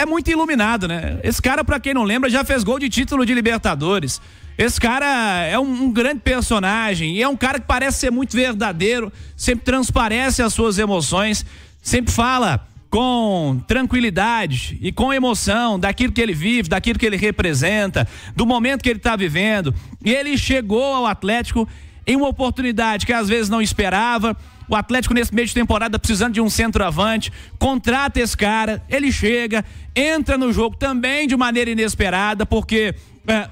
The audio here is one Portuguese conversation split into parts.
muito iluminado, né? Esse cara, pra quem não lembra, já fez gol de título de Libertadores. Esse cara é um grande personagem e é um cara que parece ser muito verdadeiro, sempre transparece as suas emoções, sempre fala com tranquilidade e com emoção daquilo que ele vive, daquilo que ele representa, do momento que ele está vivendo. E ele chegou ao Atlético em uma oportunidade que às vezes não esperava. O Atlético nesse meio de temporada precisando de um centroavante, contrata esse cara, ele chega, entra no jogo também de maneira inesperada, porque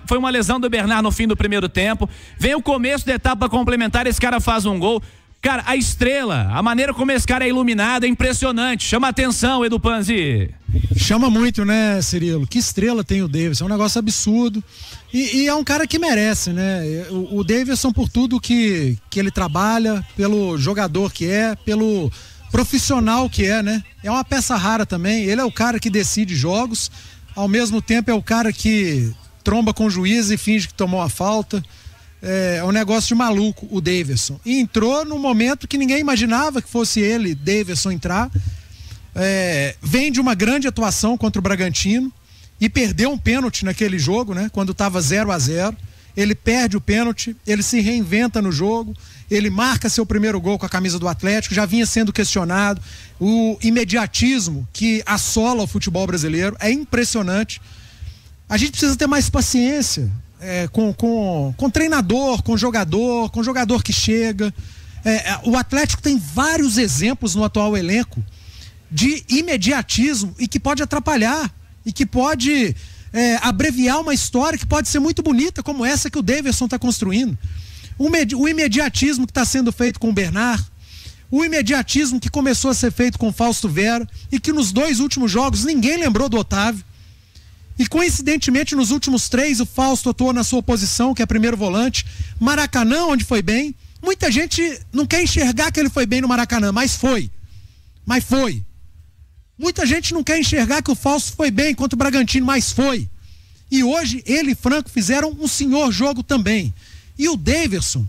foi uma lesão do Bernard no fim do primeiro tempo, vem o começo da etapa complementar, esse cara faz um gol. Cara, a estrela, a maneira como esse cara é iluminado é impressionante, chama atenção, Edu Panzi. Chama muito, né, Cirilo? Que estrela tem o Davidson, é um negócio absurdo e é um cara que merece, né? O Davidson, por tudo que ele trabalha, pelo jogador que é, pelo profissional que é, né? É uma peça rara também, ele é o cara que decide jogos, ao mesmo tempo é o cara que tromba com o juiz e finge que tomou uma falta. É um negócio de maluco o Davidson. E entrou num momento que ninguém imaginava que fosse ele, Davidson, entrar. Vem de uma grande atuação contra o Bragantino e perdeu um pênalti naquele jogo, né? Quando estava 0-0. Ele perde o pênalti, ele se reinventa no jogo, ele marca seu primeiro gol com a camisa do Atlético, já vinha sendo questionado. O imediatismo que assola o futebol brasileiro é impressionante. A gente precisa ter mais paciência. Com treinador, com jogador que chega. O Atlético tem vários exemplos no atual elenco de imediatismo e que pode atrapalhar e que pode abreviar uma história que pode ser muito bonita, como essa que o Davidson está construindo. O imediatismo que está sendo feito com o Bernard, o imediatismo que começou a ser feito com o Fausto Vera e que nos 2 últimos jogos ninguém lembrou do Otávio. E coincidentemente nos últimos 3 o Fausto atuou na sua posição, que é primeiro volante. Maracanã, onde foi bem. Muita gente não quer enxergar que ele foi bem no Maracanã, mas foi. Muita gente não quer enxergar que o Fausto foi bem contra o Bragantino, mas foi. E hoje ele e Franco fizeram um senhor jogo também. E o Davidson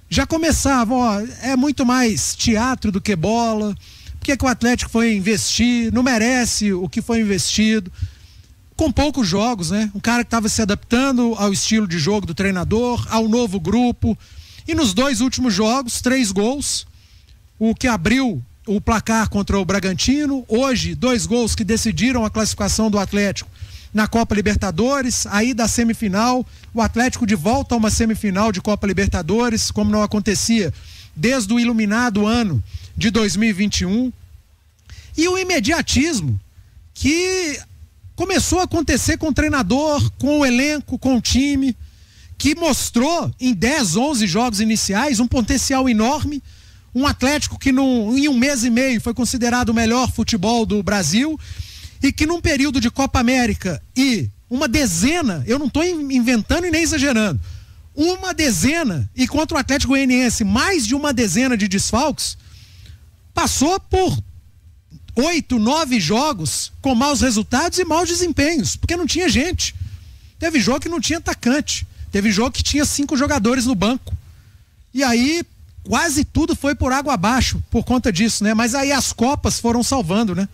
já começava, é muito mais teatro do que bola. Por que o Atlético foi investir? Não merece o que foi investido. Com poucos jogos, né? Um cara que estava se adaptando ao estilo de jogo do treinador, ao novo grupo. E nos 2 últimos jogos, 3 gols. O que abriu o placar contra o Bragantino. Hoje, 2 gols que decidiram a classificação do Atlético na Copa Libertadores. Aí da semifinal, o Atlético de volta a uma semifinal de Copa Libertadores, como não acontecia desde o iluminado ano de 2021. E o imediatismo que começou a acontecer com o treinador, com o elenco, com o time, que mostrou em 10, 11 jogos iniciais um potencial enorme. Um Atlético que em 1 mês e meio foi considerado o melhor futebol do Brasil e que num período de Copa América e uma dezena, eu não estou inventando e nem exagerando, uma dezena, e contra o Atlético Goianiense mais de uma dezena de desfalques, passou por 8, 9 jogos com maus resultados e maus desempenhos, porque não tinha gente. Teve jogo que não tinha atacante, teve jogo que tinha 5 jogadores no banco. E aí quase tudo foi por água abaixo por conta disso, né? Mas aí as Copas foram salvando, né?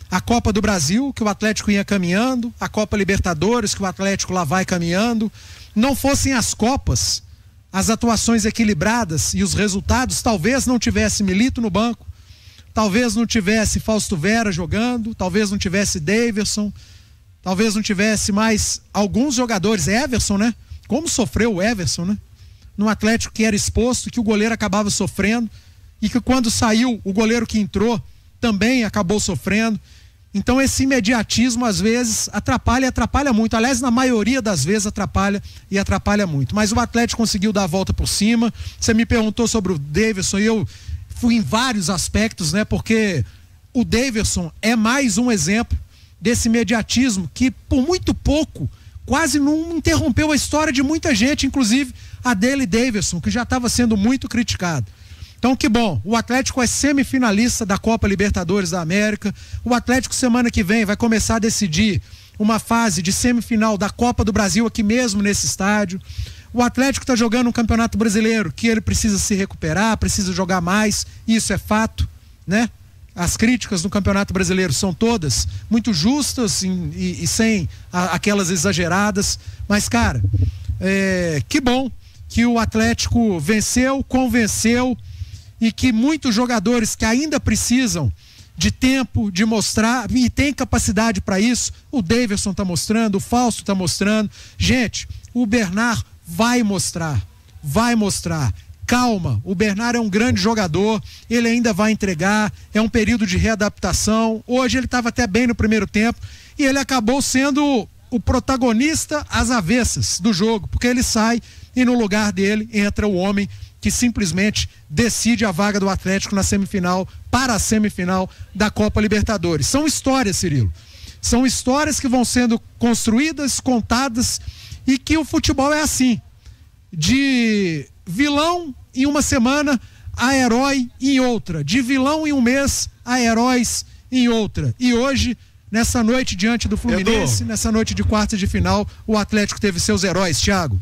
A Copa do Brasil, que o Atlético ia caminhando, a Copa Libertadores, que o Atlético lá vai caminhando. Não fossem as Copas, as atuações equilibradas e os resultados, talvez não tivesse Milito no banco, talvez não tivesse Fausto Vera jogando, talvez não tivesse Davidson, talvez não tivesse mais alguns jogadores. Everson, né? Como sofreu o Everson, né? No Atlético que era exposto, que o goleiro acabava sofrendo e que quando saiu o goleiro que entrou também acabou sofrendo. Então esse imediatismo às vezes atrapalha e atrapalha muito. Aliás, na maioria das vezes atrapalha e atrapalha muito. Mas o Atlético conseguiu dar a volta por cima. Você me perguntou sobre o Davidson e eu fui em vários aspectos, né? Porque o Davidson é mais um exemplo desse imediatismo que por muito pouco quase não interrompeu a história de muita gente, inclusive a dele, Davidson, que já estava sendo muito criticado. Então que bom, o Atlético é semifinalista da Copa Libertadores da América. O Atlético semana que vem vai começar a decidir uma fase de semifinal da Copa do Brasil aqui mesmo nesse estádio. O Atlético está jogando um campeonato brasileiro que ele precisa se recuperar, precisa jogar mais, isso é fato, né? as críticas no Campeonato Brasileiro são todas muito justas e sem aquelas exageradas, mas, cara, que bom que o Atlético venceu, convenceu, e que muitos jogadores que ainda precisam de tempo, de mostrar, e tem capacidade para isso, o Daverson tá mostrando, o Fausto tá mostrando. Gente, o Bernard vai mostrar. Calma, o Bernard é um grande jogador, ele ainda vai entregar, é um período de readaptação. Hoje ele estava até bem no primeiro tempo e ele acabou sendo o protagonista às avessas do jogo, porque ele sai e no lugar dele entra o homem que simplesmente decide a vaga do Atlético na semifinal, para a semifinal da Copa Libertadores. São histórias, Cirilo. São histórias que vão sendo construídas, contadas, e que o futebol é assim, de vilão em uma semana a herói em outra, de vilão em um mês a heróis em outra. E hoje, nessa noite diante do Fluminense, nessa noite de quartas de final, o Atlético teve seus heróis, Thiago.